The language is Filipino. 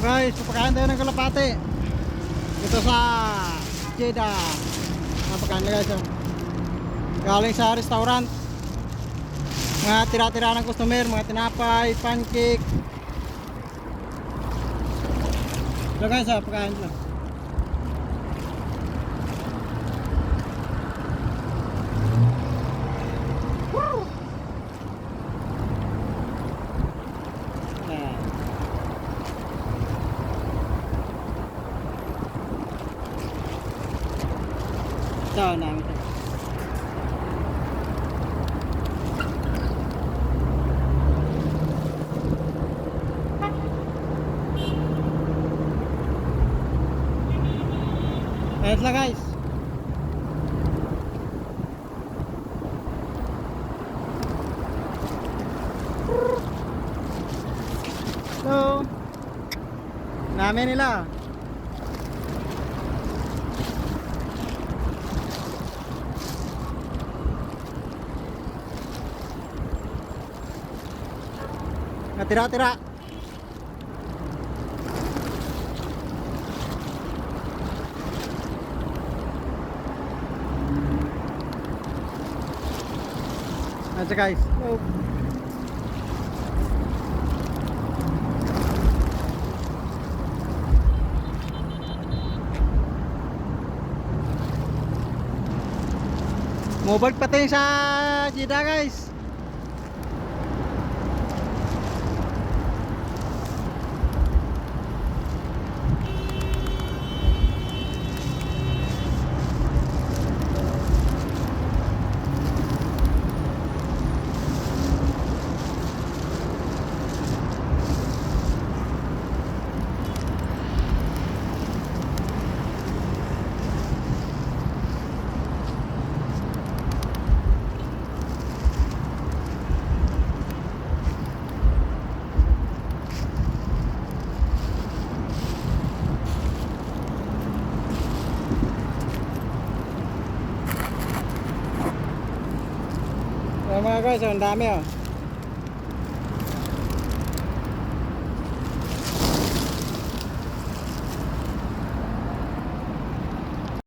Guys, papakain tayo ng kalapate ito sa Jeddah. Napakain na guys, oh. Galing sa restaurant. Mga tira-tira ng customer, mga tinapay, pancake. Ito guys, oh, pagkain ito. Ito namin ito. Ayos lang guys. So namin nila. Natira-tira. Ayan guys. Oh. Mobile pati sa Jeddah guys. Mga guys, ang dami oh.